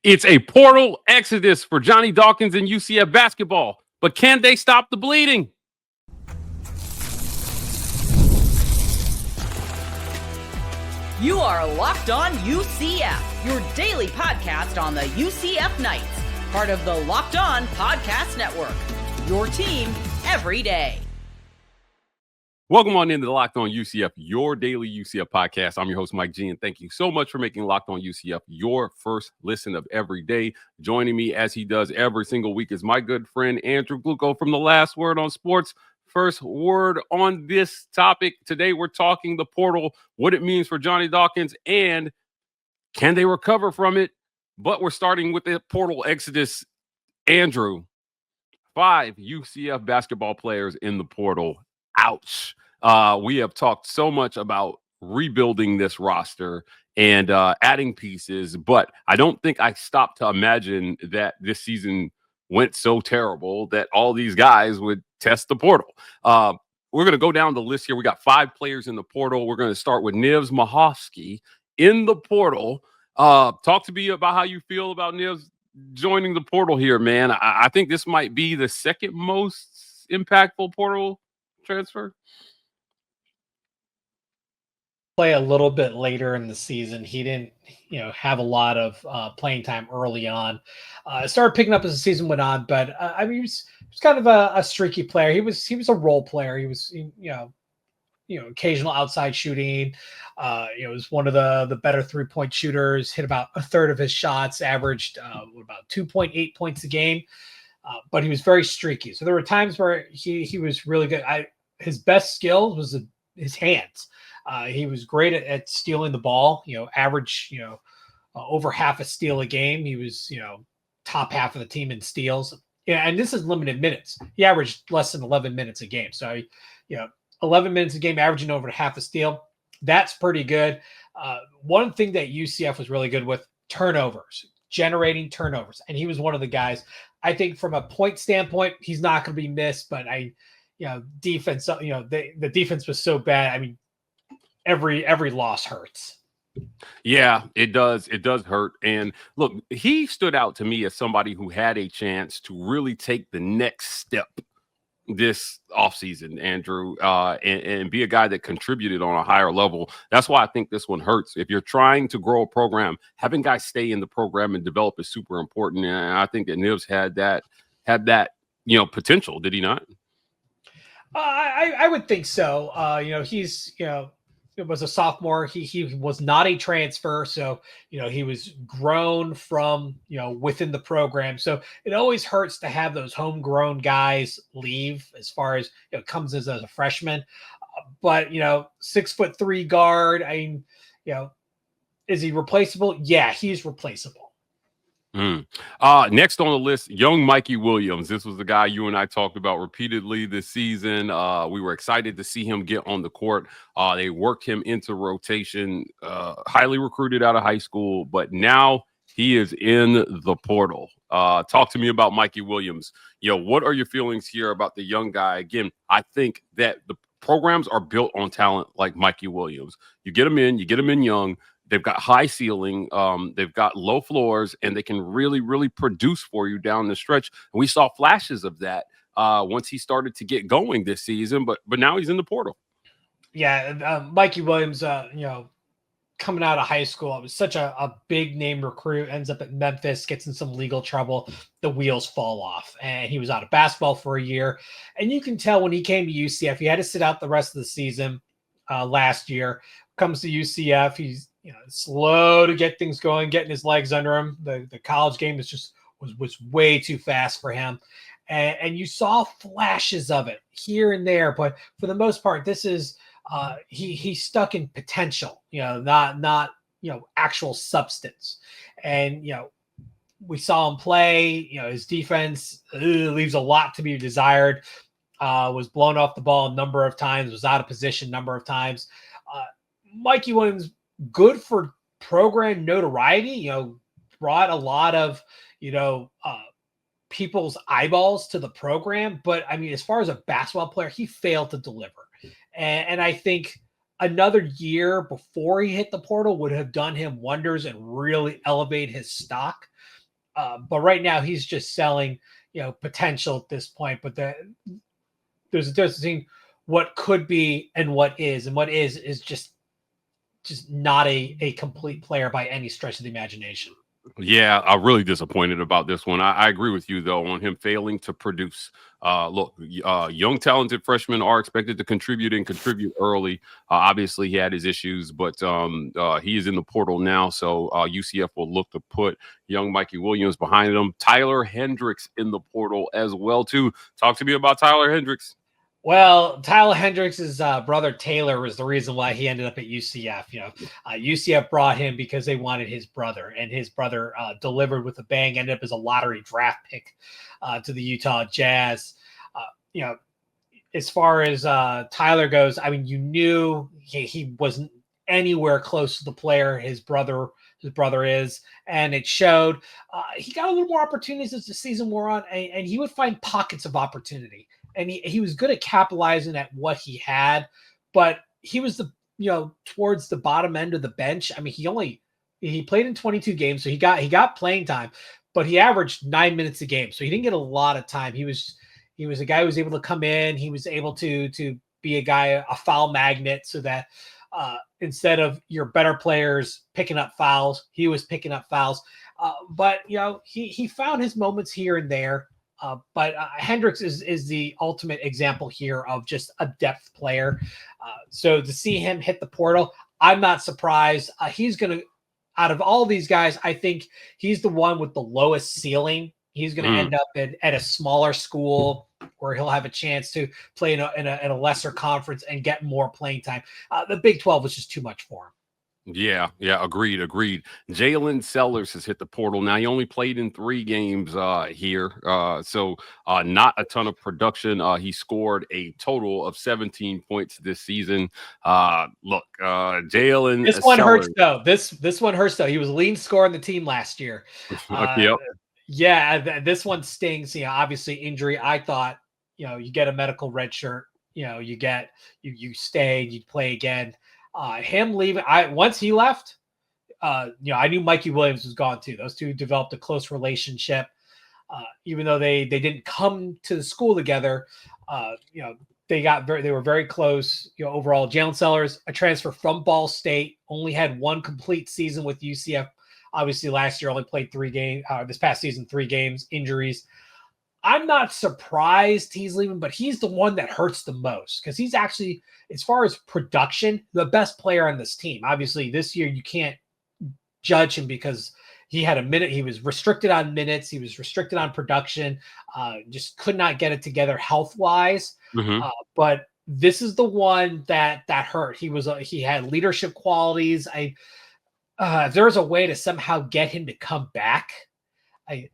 It's a portal exodus for Johnny Dawkins and UCF basketball. But can they stop the bleeding? You are Locked On UCF, your daily podcast on the UCF Knights, part of the Locked On Podcast Network, your team every day. Welcome on into the Locked On UCF, your daily UCF podcast. I'm your host, Mike G, and thank you so much for making Locked On UCF your first listen of every day. Joining me as he does every single week is my good friend, Andrew Gluco from The Last Word on Sports. First word on this topic. Today we're talking the portal, what it means for Johnny Dawkins, and can they recover from it? But we're starting with the portal exodus. Andrew, 5 UCF basketball players in the portal. Ouch. We have talked so much about rebuilding this roster and adding pieces, but I don't think I stopped to imagine that this season went so terrible that all these guys would test the portal. We're going to go down the list here. We got 5 players in the portal. We're going to start with Nivs Mahajer in the portal. Talk to me about how you feel about Nivs joining the portal here, man. I think this might be the second most impactful portal transfer. Play a little bit later in the season. He didn't, have a lot of playing time early on. Started picking up as the season went on, but he was kind of a streaky player. He was a role player. He was, occasional outside shooting. Was one of the better 3-point shooters. Hit about a third of his shots. Averaged about 2.8 points a game. But he was very streaky. So there were times where he was really good. His best skill was his hands. He was great at stealing the ball, average, over half a steal a game. He was, top half of the team in steals. Yeah, and this is limited minutes. He averaged less than 11 minutes a game. So, 11 minutes a game, averaging over half a steal. That's pretty good. One thing that UCF was really good with, turnovers, generating turnovers. And he was one of the guys. I think from a point standpoint, he's not going to be missed, but defense, the defense was so bad. I mean, every loss hurts. Yeah, it does. It does hurt. And look, he stood out to me as somebody who had a chance to really take the next step this offseason, Andrew, and be a guy that contributed on a higher level. That's why I think this one hurts. If you're trying to grow a program, having guys stay in the program and develop is super important. And I think that Nivs had that potential. Did he not? I would think so. He's, was a sophomore. He was not a transfer. So, he was grown from, within the program. So it always hurts to have those homegrown guys leave as far as comes as a freshman. But, 6'3" guard. Is he replaceable? Yeah, he's replaceable. Next on the list, young Mikey Williams. This was the guy you and I talked about repeatedly this season. We were excited to see him get on the court. They worked him into rotation, highly recruited out of high school, but now he is in the portal. Talk to me about Mikey Williams. What are your feelings here about the young guy? Again, I think that the programs are built on talent like Mikey Williams. You get him in young. They've got high ceiling, they've got low floors, and they can really, really produce for you down the stretch. And we saw flashes of that once he started to get going this season, but now he's in the portal. Yeah, Mikey Williams, coming out of high school, it was such a big name recruit, ends up at Memphis, gets in some legal trouble, the wheels fall off, and he was out of basketball for a year. And you can tell when he came to UCF, he had to sit out the rest of the season last year. Comes to UCF, he's slow to get things going, getting his legs under him. The college game was way too fast for him. And you saw flashes of it here and there, but for the most part, this is he's stuck in potential, not actual substance. And we saw him play, his defense leaves a lot to be desired. Was blown off the ball a number of times, was out of position a number of times. Mikey Williams, good for program notoriety, brought a lot of, people's eyeballs to the program. But I mean, as far as a basketball player, he failed to deliver. And I think another year before he hit the portal would have done him wonders and really elevate his stock. But right now he's just selling, potential at this point. But there's a difference between what could be and what is just not a complete player by any stretch of the imagination. Yeah, I'm really disappointed about this one. I agree with you, though, on him failing to produce. Look, young, talented freshmen are expected to contribute and contribute early. Obviously, he had his issues, but he is in the portal now, so UCF will look to put young Mikey Williams behind him. Tyler Hendricks in the portal as well, too. Talk to me about Tyler Hendricks. Well, Tyler Hendricks' brother Taylor was the reason why he ended up at UCF. UCF brought him because they wanted his brother, and his brother delivered with a bang. Ended up as a lottery draft pick to the Utah Jazz. As far as Tyler goes, I mean, you knew he wasn't anywhere close to the player his brother is, and it showed. He got a little more opportunities as the season wore on, and he would find pockets of opportunity. And he was good at capitalizing at what he had, but he was towards the bottom end of the bench. I mean, he played in 22 games, so he got playing time, but he averaged 9 minutes a game, so he didn't get a lot of time. He was a guy who was able to come in. He was able to be a foul magnet, so that instead of your better players picking up fouls, he was picking up fouls. But he found his moments here and there. But Hendricks is the ultimate example here of just a depth player. So to see him hit the portal, I'm not surprised. He's going to, out of all these guys, I think he's the one with the lowest ceiling. He's going to end up at a smaller school where he'll have a chance to play in a lesser conference and get more playing time. The Big 12 was just too much for him. Yeah, agreed. Jalen Sellers has hit the portal. Now, he only played in 3 games here, so not a ton of production. He scored a total of 17 points this season. Jalen. This one hurts, though. This one hurts, though. He was leading scorer on the team last year. Yep. Yeah, this one stings. Obviously injury. I thought, you get a medical red shirt. You stay, you play again. Him leaving, once he left, I knew Mikey Williams was gone too. Those two developed a close relationship, even though they didn't come to the school together. They were very close. Overall, Jalen Sellers, a transfer from Ball State, only had 1 complete season with UCF. Obviously, last year only played 3 games. This past season, 3 games, injuries. I'm not surprised he's leaving, but he's the one that hurts the most because he's actually, as far as production, the best player on this team. Obviously, this year you can't judge him because he had a minute. He was restricted on minutes. He was restricted on production. Just could not get it together health-wise. But this is the one that hurt. He had leadership qualities. If there's a way to somehow get him to come back,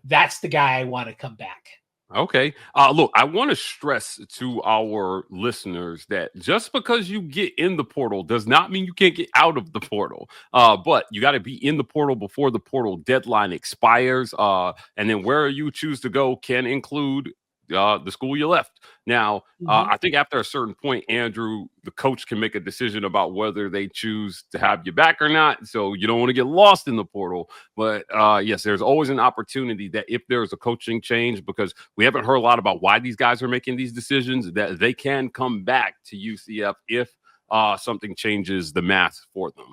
that's the guy I want to come back. Okay. Look, I want to stress to our listeners that just because you get in the portal does not mean you can't get out of the portal. But you got to be in the portal before the portal deadline expires. And then where you choose to go can include the school you left. Now, I think after a certain point, Andrew, the coach can make a decision about whether they choose to have you back or not. So you don't want to get lost in the portal. But yes, there's always an opportunity that if there's a coaching change, because we haven't heard a lot about why these guys are making these decisions, that they can come back to UCF if something changes the math for them.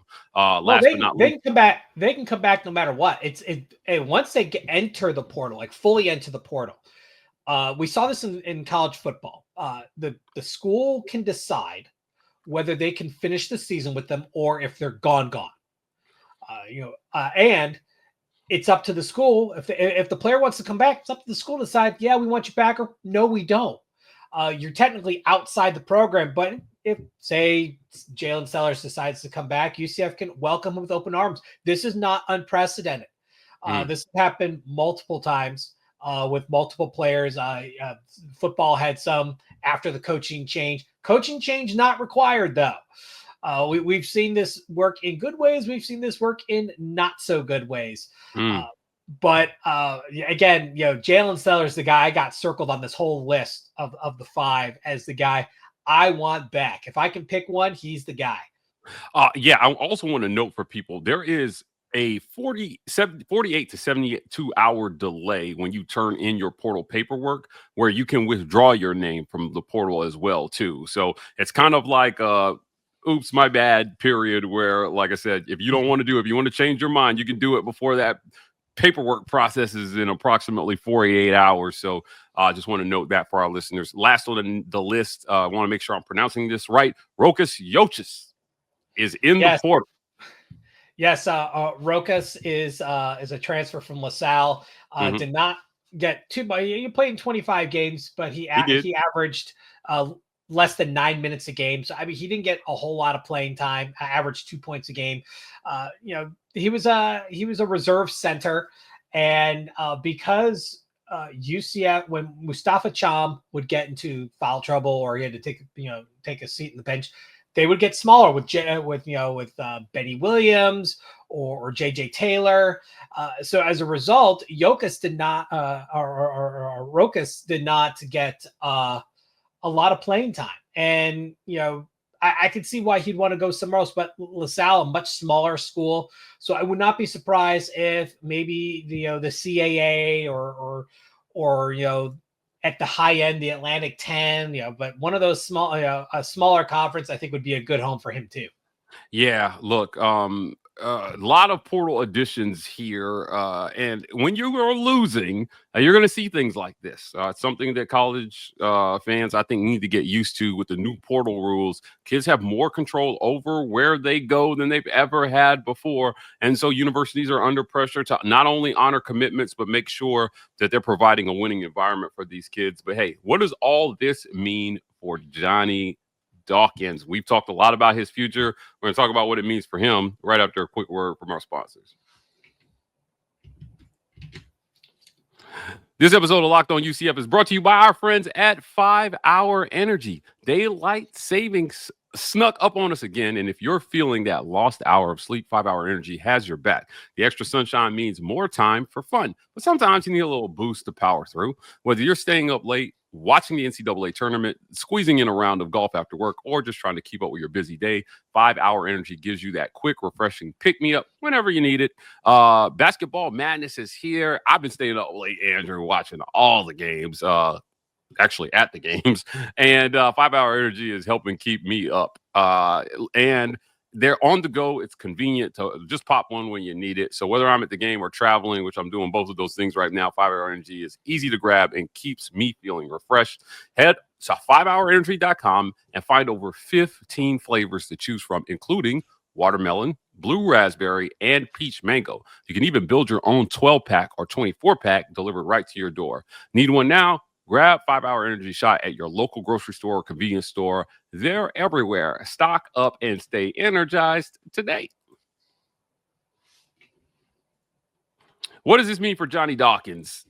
They can come back. They can come back no matter what. Once they enter the portal, like fully enter the portal. We saw this in college football. The school can decide whether they can finish the season with them or if they're gone. And it's up to the school. If the player wants to come back, it's up to the school to decide, yeah, we want you back, or no, we don't. You're technically outside the program, but if, say, Jalen Sellers decides to come back, UCF can welcome him with open arms. This is not unprecedented. This happened multiple times. With multiple players. Football had some after the coaching change. Coaching change not required, though. We've seen this work in good ways. We've seen this work in not so good ways. But again, Jalen Sellers, the guy I got circled on this whole list of the 5 as the guy I want back. If I can pick one, he's the guy. Yeah, I also want to note for people, there is a 48 to 72 hour delay when you turn in your portal paperwork, where you can withdraw your name from the portal as well too. So it's kind of like oops, my bad period, where, like I said, if you don't want to do it, if you want to change your mind, you can do it before that paperwork process is in approximately 48 hours. So I just want to note that for our listeners. Last on the list, I want to make sure I'm pronouncing this right. Rokas Jochis is in the portal. Yes, Rokas is a transfer from LaSalle. Did not get too much. He played in 25 games, but he averaged less than 9 minutes a game. So, I mean, he didn't get a whole lot of playing time. Averaged 2 points a game. He was a reserve center, and because UCF, when Mustafa Cham would get into foul trouble or he had to take a seat in the bench, they would get smaller with Benny Williams or JJ Taylor. So as a result, Rokas did not get a lot of playing time. And, I could see why he'd want to go somewhere else, but LaSalle, a much smaller school. So I would not be surprised if maybe the CAA or at the high end, the Atlantic 10, but one of those small, a smaller conference, I think would be a good home for him too. Yeah, look, a lot of portal additions here, and when you are losing, you're going to see things like this. It's something that college fans, I think, need to get used to with the new portal rules. Kids have more control over where they go than they've ever had before, and so universities are under pressure to not only honor commitments, but make sure that they're providing a winning environment for these kids. But hey, what does all this mean for Johnny Dawkins? We've talked a lot about his future. We're going to talk about what it means for him right after a quick word from our sponsors. This episode of Locked On UCF is brought to you by our friends at 5 Hour Energy. Daylight savings snuck up on us again, and if you're feeling that lost hour of sleep, 5 Hour Energy has your back. The extra sunshine means more time for fun, but sometimes you need a little boost to power through. Whether you're staying up late, watching the NCAA tournament, squeezing in a round of golf after work, or just trying to keep up with your busy day, 5 Hour Energy gives you that quick, refreshing pick-me-up whenever you need it. Basketball madness is here. I've been staying up late, Andrew, watching all the games, actually at the games, and 5 Hour Energy is helping keep me up. And they're on the go. It's convenient to just pop one when you need it. So whether I'm at the game or traveling, which I'm doing both of those things right now, 5 Hour Energy is easy to grab and keeps me feeling refreshed. Head to 5hourenergy.com and find over 15 flavors to choose from, including watermelon, blue raspberry, and peach mango. You can even build your own 12-pack or 24-pack delivered right to your door. Need one now? Grab 5 Hour Energy shot at your local grocery store or convenience store. They're everywhere. Stock up and stay energized today. What does this mean for Johnny Dawkins?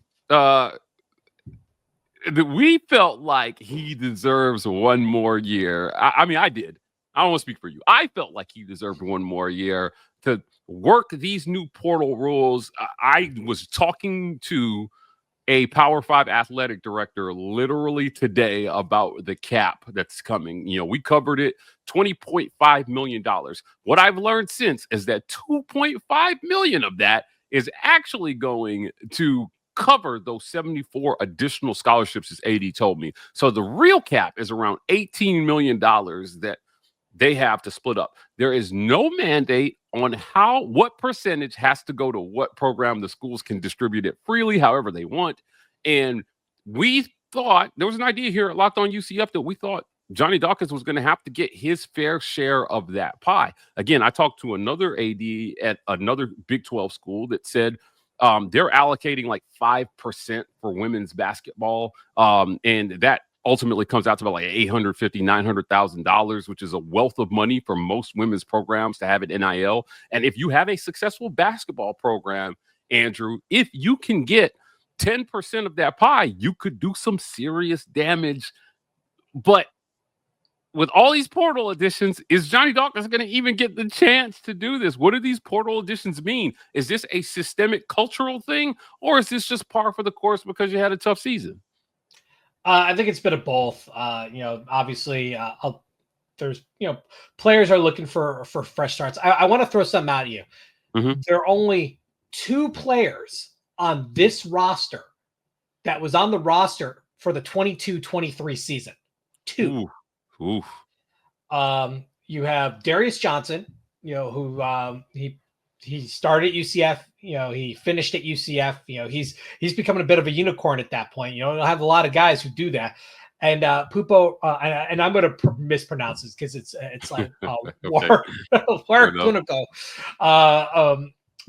We felt like he deserves one more year. I mean, I did. I don't want to speak for you. I felt like he deserved one more year to work these new portal rules. I was talking to a Power 5 athletic director literally today about the cap that's coming. We covered it, $20.5 million. What I've learned since is that $2.5 million of that is actually going to cover those 74 additional scholarships, as AD told me. So the real cap is around $18 million that they have to split up. There is no mandate on what percentage has to go to what program. The schools can distribute it freely however they want. And we thought there was an idea here at Locked On UCF that we thought Johnny Dawkins was going to have to get his fair share of that pie. Again, I talked to another AD at another Big 12 school that said they're allocating like 5% for women's basketball. And that ultimately comes out to about like $850,000, $900,000, which is a wealth of money for most women's programs to have an NIL. And if you have a successful basketball program, Andrew, if you can get 10% of that pie, you could do some serious damage. But with all these portal additions, is Johnny Dawkins going to even get the chance to do this? What do these portal additions mean? Is this a systemic cultural thing, or is this just par for the course because you had a tough season? I think it's a bit of both. Obviously, there's, players are looking for fresh starts. I want to throw something at you. There are only 2 players on this roster that was on the roster for the 22-23 season. 2. Ooh. You have Darius Johnson, who he started at UCF, he finished at UCF, he's becoming a bit of a unicorn at that point. You'll have a lot of guys who do that. And Pupo, and I'm going to mispronounce this because it's like Gluco.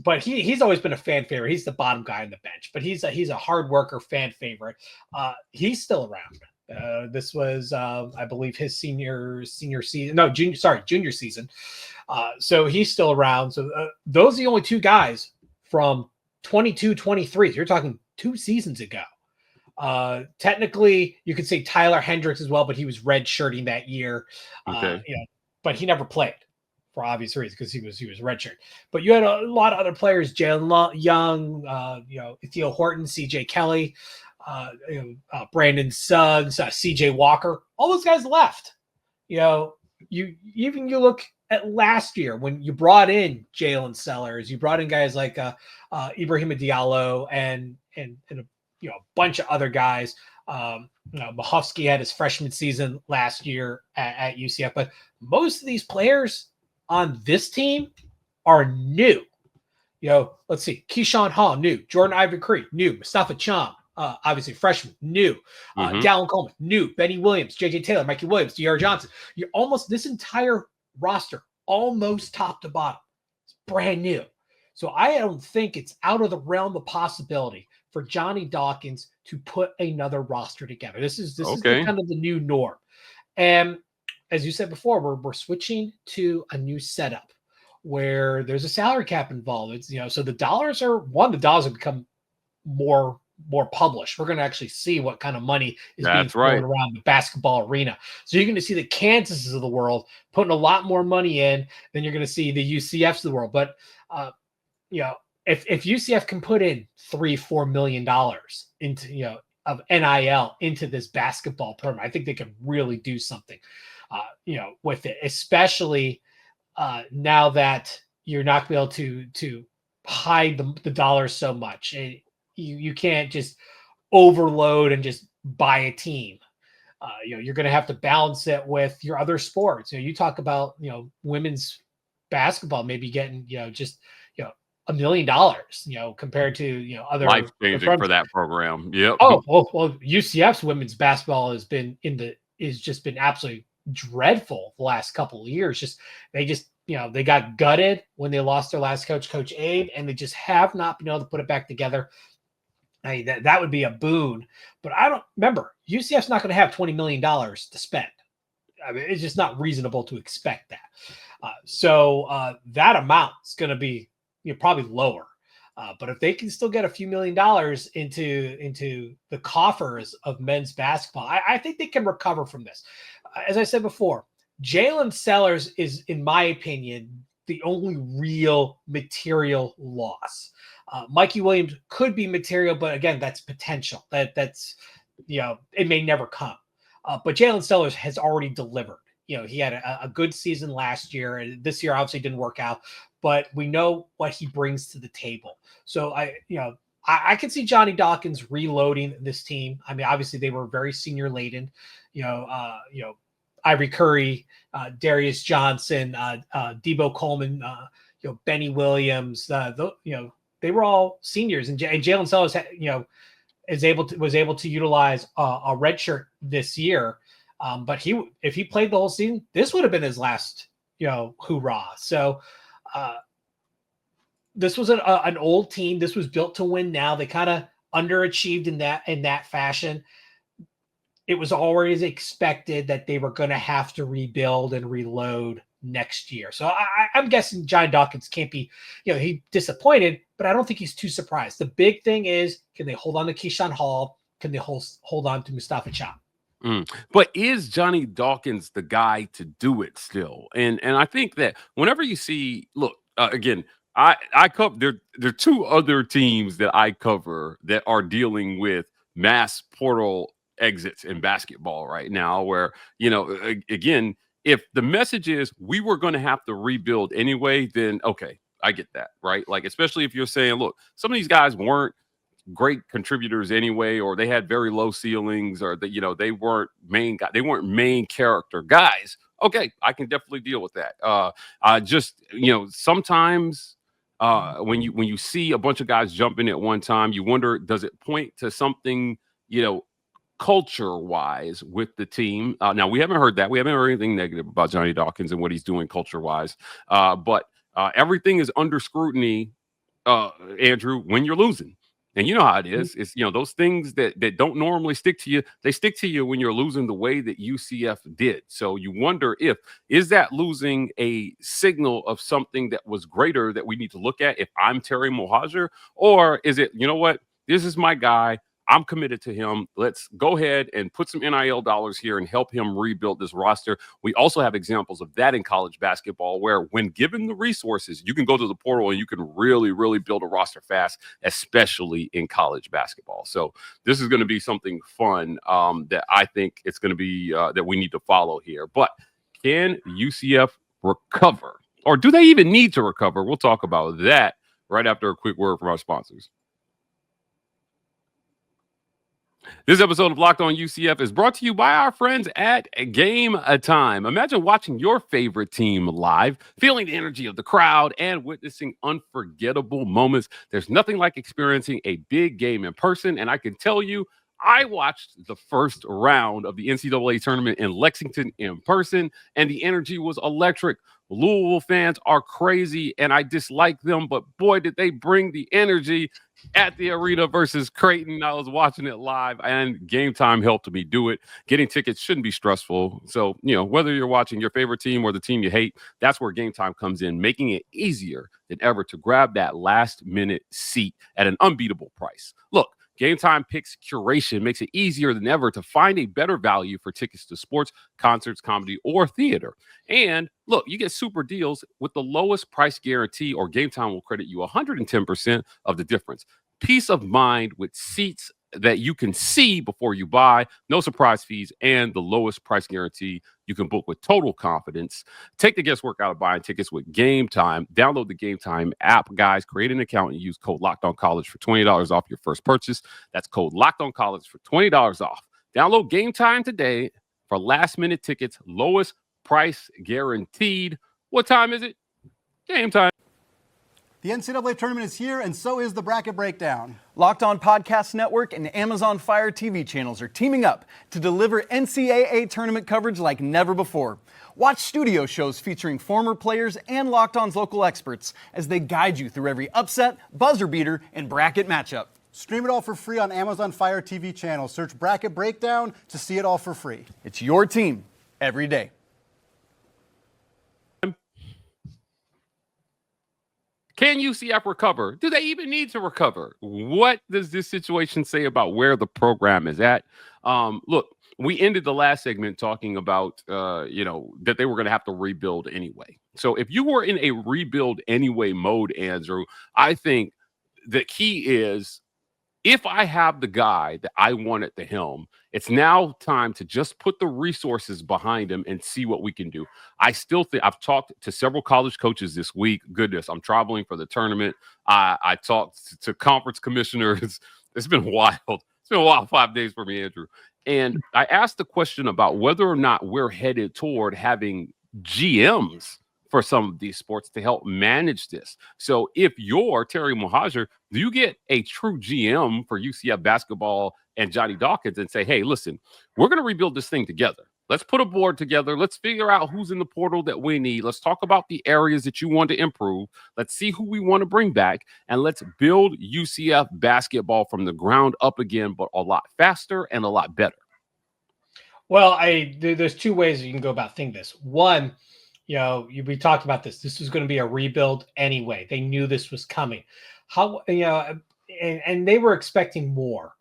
But he's always been a fan favorite. He's the bottom guy on the bench, but he's a hard worker, fan favorite. He's still around. This was, I believe, his junior season. No, junior season. So he's still around. So those are the only 2 guys from 22-23. So you're talking 2 seasons ago. Technically, you could say Tyler Hendricks as well, but he was redshirting that year. But he never played for obvious reasons because he was redshirt. But you had a lot of other players: Jalen Young, Theo Horton, CJ Kelly, Brandon Suggs, CJ Walker. All those guys left. You look at last year when you brought in Jalen Sellers, you brought in guys like Ibrahim Diallo and a bunch of other guys. Mahofsky had his freshman season last year at UCF, but most of these players on this team are new. Let's see. Keyshawn Hall, new. Jordan Ivory Creek, new. Mustafa Cham, obviously freshman, new. Dallin Coleman, new. Benny Williams, JJ Taylor, Mikey Williams, DR Johnson. You're almost this entire roster, almost top to bottom. It's brand new. So I don't think it's out of the realm of possibility for Johnny Dawkins to put another roster together. This is kind of the new norm. And as you said before, we're switching to a new setup where there's a salary cap involved. It's, so the dollars have become more published. We're going to actually see what kind of money is being thrown around the basketball arena. So you're going to see the Kansases of the world putting a lot more money in than you're going to see the UCFs of the world. But, if UCF can put in $3-4 million into, of NIL into this basketball program, I think they can really do something, with it, especially now that you're not going to be able to hide the dollars so much. You can't just overload and just buy a team. You're going to have to balance it with your other sports. You talk about, women's basketball maybe getting, just, $1 million, compared to, other life changing for that program. Yep. Oh, well, UCF's women's basketball has been just been absolutely dreadful the last couple of years. They got gutted when they lost their last coach, Coach Abe, and they just have not been able to put it back together. That would be a boon, but I don't remember. UCF's not going to have $20 million to spend. I mean, it's just not reasonable to expect that. So that amount is going to be probably lower. But if they can still get a few $1 million into the coffers of men's basketball, I think they can recover from this. As I said before, Jalen Sellers is, in my opinion, the only real material loss. Mikey Williams could be material, but again, that's potential. That's it may never come. But Jalen Sellers has already delivered. He had a good season last year, and this year obviously didn't work out. But we know what he brings to the table. So I can see Johnny Dawkins reloading this team. I mean, obviously they were very senior laden. Ivory Curry, Darius Johnson, Debo Coleman, Benny Williams. They were all seniors, and Jalen Sellers, was able to utilize a red shirt this year. But if he played the whole season, this would have been his last, hoorah. So this was an old team. This was built to win. Now they kind of underachieved in that fashion. It was always expected that they were going to have to rebuild and reload next year. So I'm guessing Johnny Dawkins can't be, he's disappointed, but I don't think he's too surprised. The big thing is, can they hold on to Keyshawn Hall? Can they hold on to Mustafa Cham? But is Johnny Dawkins the guy to do it still? And I think that whenever you see, look, again, I cover there are 2 other teams that I cover that are dealing with mass portal exits in basketball right now, where, again, if the message is we were going to have to rebuild anyway, then okay, I get that, right? Like, especially if you're saying, look, some of these guys weren't great contributors anyway, or they had very low ceilings, or that, they weren't main character guys. Okay, I can definitely deal with that. Sometimes when you see a bunch of guys jumping at one time, you wonder, does it point to something, culture wise with the team? Now we haven't heard that. We haven't heard anything negative about Johnny Dawkins and what he's doing culture wise. But everything is under scrutiny, Andrew, when you're losing. And you know how it is. It's, those things that don't normally stick to you, they stick to you when you're losing the way that UCF did. So you wonder, is that losing a signal of something that was greater that we need to look at if I'm Terry Mohajir? Or is it, you know what, this is my guy, I'm committed to him. Let's go ahead and put some NIL dollars here and help him rebuild this roster. We also have examples of that in college basketball, where when given the resources, you can go to the portal and you can really, really build a roster fast, especially in college basketball. So this is going to be something fun that I think it's going to be that we need to follow here. But can UCF recover, or do they even need to recover? We'll talk about that right after a quick word from our sponsors. This episode of Locked On UCF is brought to you by our friends at Game Time. Imagine watching your favorite team live, feeling the energy of the crowd, and witnessing unforgettable moments. There's nothing like experiencing a big game in person, and I can tell you, I watched the first round of the NCAA tournament in Lexington in person, and the energy was electric. Louisville fans are crazy, and I dislike them, but boy, did they bring the energy at the arena versus Creighton. I was watching it live, and Game Time helped me do it. Getting tickets shouldn't be stressful. So, whether you're watching your favorite team or the team you hate, that's where Game Time comes in, making it easier than ever to grab that last-minute seat at an unbeatable price. Look, Game Time picks curation, makes it easier than ever to find a better value for tickets to sports, concerts, comedy, or theater. And look, you get super deals with the lowest price guarantee, or Game Time will credit you 110% of the difference. Peace of mind with seats that you can see before you buy, no surprise fees, and the lowest price guarantee. You can book with total confidence. Take the guesswork out of buying tickets with Game Time. Download the Game Time app, guys. Create an account and use code LOCKEDONCollege for $20 off your first purchase. That's code LOCKEDONCollege for $20 off. Download Game Time today for last-minute tickets, lowest price guaranteed. What time is it? Game Time. The NCAA tournament is here, and so is the bracket breakdown. Locked On Podcast Network and Amazon Fire TV channels are teaming up to deliver NCAA tournament coverage like never before. Watch studio shows featuring former players and Locked On's local experts as they guide you through every upset, buzzer beater, and bracket matchup. Stream it all for free on Amazon Fire TV channel. Search Bracket Breakdown to see it all for free. It's your team every day. Can UCF recover? Do they even need to recover? What does this situation say about where the program is at? Look, we ended the last segment talking about, that they were going to have to rebuild anyway. So if you were in a rebuild anyway mode, Andrew, I think the key is, if I have the guy that I want at the helm, it's now time to just put the resources behind him and see what we can do. I still think, I've talked to several college coaches this week. Goodness, I'm traveling for the tournament. I talked to conference commissioners. It's been wild. It's been a wild 5 days for me, Andrew. And I asked the question about whether or not we're headed toward having GMs for some of these sports to help manage this. So if you're Terry Mohajir, do you get a true GM for UCF basketball and Johnny Dawkins and say, hey, listen, we're going to rebuild this thing together. Let's put a board together. Let's figure out who's in the portal that we need. Let's talk about the areas that you want to improve. Let's see who we want to bring back. And let's build UCF basketball from the ground up again, but a lot faster and a lot better. Well, there's two ways you can go about thinking this. One, we talked about this. This was going to be a rebuild anyway. They knew this was coming. And they were expecting more.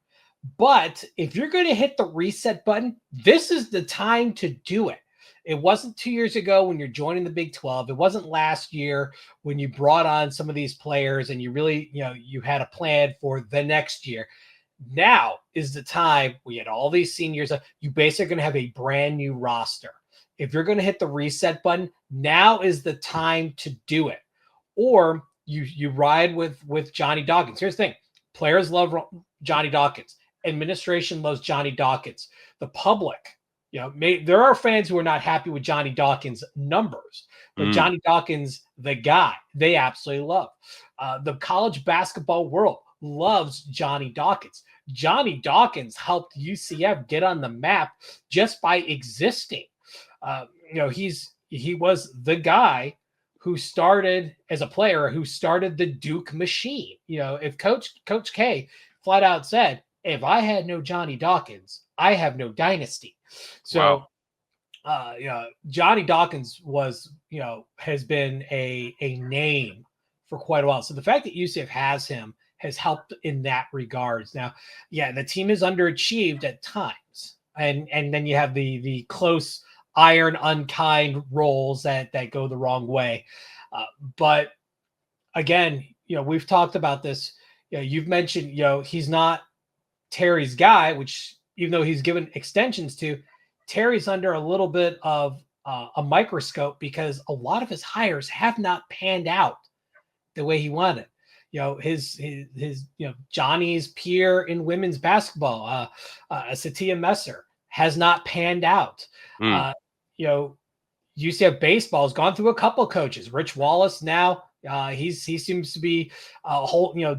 But if you're going to hit the reset button, this is the time to do it. It wasn't 2 years ago when you're joining the Big 12. It wasn't last year when you brought on some of these players and you really, you had a plan for the next year. Now is the time. We had all these seniors. You basically going to have a brand new roster. If you're going to hit the reset button, now is the time to do it. Or you ride with Johnny Dawkins. Here's the thing: players love Johnny Dawkins. Administration loves Johnny Dawkins. The public, there are fans who are not happy with Johnny Dawkins' numbers, but Johnny Dawkins, the guy, they absolutely love. The college basketball world loves Johnny Dawkins. Johnny Dawkins helped UCF get on the map just by existing. He was the guy who started as a player, who started the Duke machine. If Coach K flat out said, if I had no Johnny Dawkins, I have no dynasty. So, Johnny Dawkins has been a name for quite a while. So the fact that UCF has him has helped in that regards. Now, the team is underachieved at times. And then you have the close iron unkind roles that go the wrong way. But again, we've talked about this. You've mentioned, he's not Terry's guy, which even though he's given extensions to, Terry's under a little bit of a microscope because a lot of his hires have not panned out the way he wanted. His Johnny's peer in women's basketball, Satia Messer, has not panned out. UCF baseball has gone through a couple coaches. Rich Wallace now, he seems to be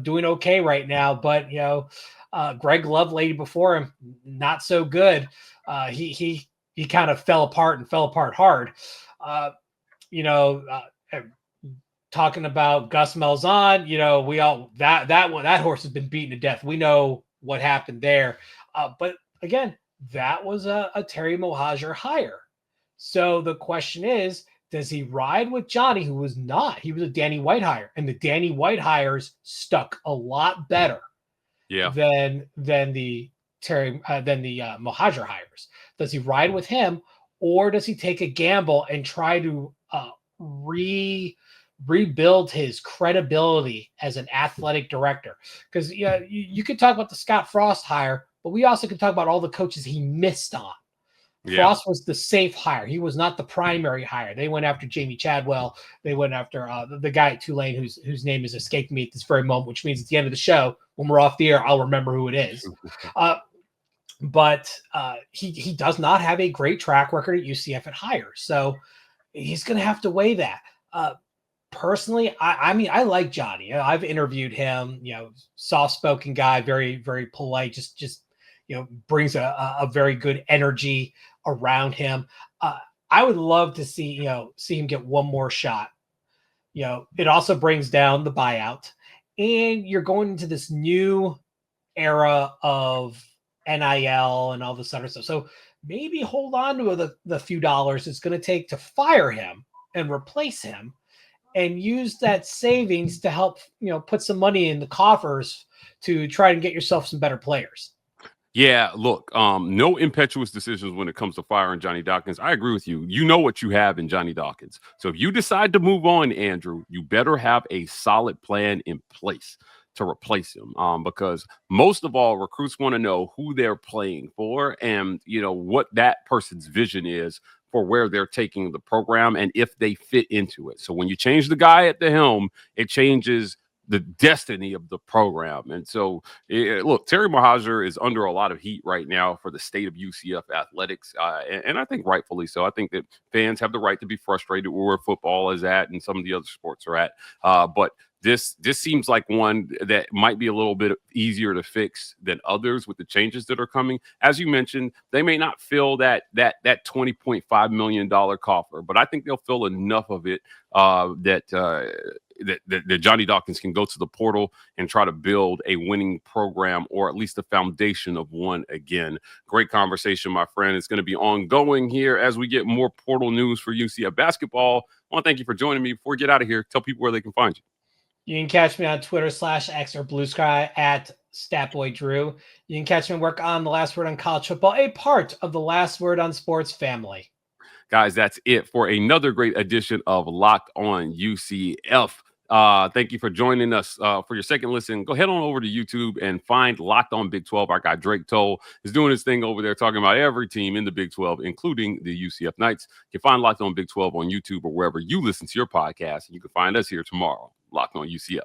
doing okay right now, but Greg Lovelady before him, not so good. He kind of fell apart hard. Talking about Gus Malzahn, we all that horse has been beaten to death. We know what happened there. But again, that was a Terry Mohajir hire. So the question is, does he ride with Johnny, who was not? He was a Danny White hire, and the Danny White hires stuck a lot better than the Mahajer hires. Does he ride with him, or does he take a gamble and try to rebuild his credibility as an athletic director? Because you could talk about the Scott Frost hire, but we also could talk about all the coaches he missed on. Frost was the safe hire. He was not the primary hire. They went after Jamie Chadwell. They went after the guy at Tulane whose name is escaping me at this very moment, which means at the end of the show, when we're off the air, I'll remember who it is. But he does not have a great track record at UCF at hires. So he's going to have to weigh that. Personally, I like Johnny. I've interviewed him, soft-spoken guy, very, very polite, just brings a very good energy around him. I would love to see him get one more shot. It also brings down the buyout, and you're going into this new era of NIL and all this other stuff. So maybe hold on to the few dollars it's going to take to fire him and replace him, and use that savings to help, put some money in the coffers to try and get yourself some better players. Yeah, look, no impetuous decisions when it comes to firing Johnny Dawkins. I agree with you. You know what you have in Johnny Dawkins. So if you decide to move on, Andrew, you better have a solid plan in place to replace him, because most of all, recruits want to know who they're playing for and, what that person's vision is for where they're taking the program and if they fit into it. So when you change the guy at the helm, it changes the destiny of the program. And so, look, Terry Mohajir is under a lot of heat right now for the state of UCF athletics, and I think rightfully so. I think that fans have the right to be frustrated where football is at and some of the other sports are at. But this seems like one that might be a little bit easier to fix than others with the changes that are coming. As you mentioned, they may not fill that $20.5 million coffer, but I think they'll fill enough of it that Johnny Dawkins can go to the portal and try to build a winning program, or at least the foundation of one again. Great conversation, my friend. It's going to be ongoing here as we get more portal news for UCF basketball. I want to thank you for joining me. Before we get out of here, tell people where they can find you. You can catch me on Twitter /X or Blue Sky at StatBoyDrew. You can catch me work on The Last Word on College Football, a part of the Last Word on Sports family. Guys, that's it for another great edition of Locked On UCF. Thank you for joining us for your second listen. Go head on over to YouTube and find Locked On Big 12. Our guy Drake Toll is doing his thing over there talking about every team in the Big 12, including the UCF Knights. You can find Locked On Big 12 on YouTube or wherever you listen to your podcast. And you can find us here tomorrow. Locked On UCF.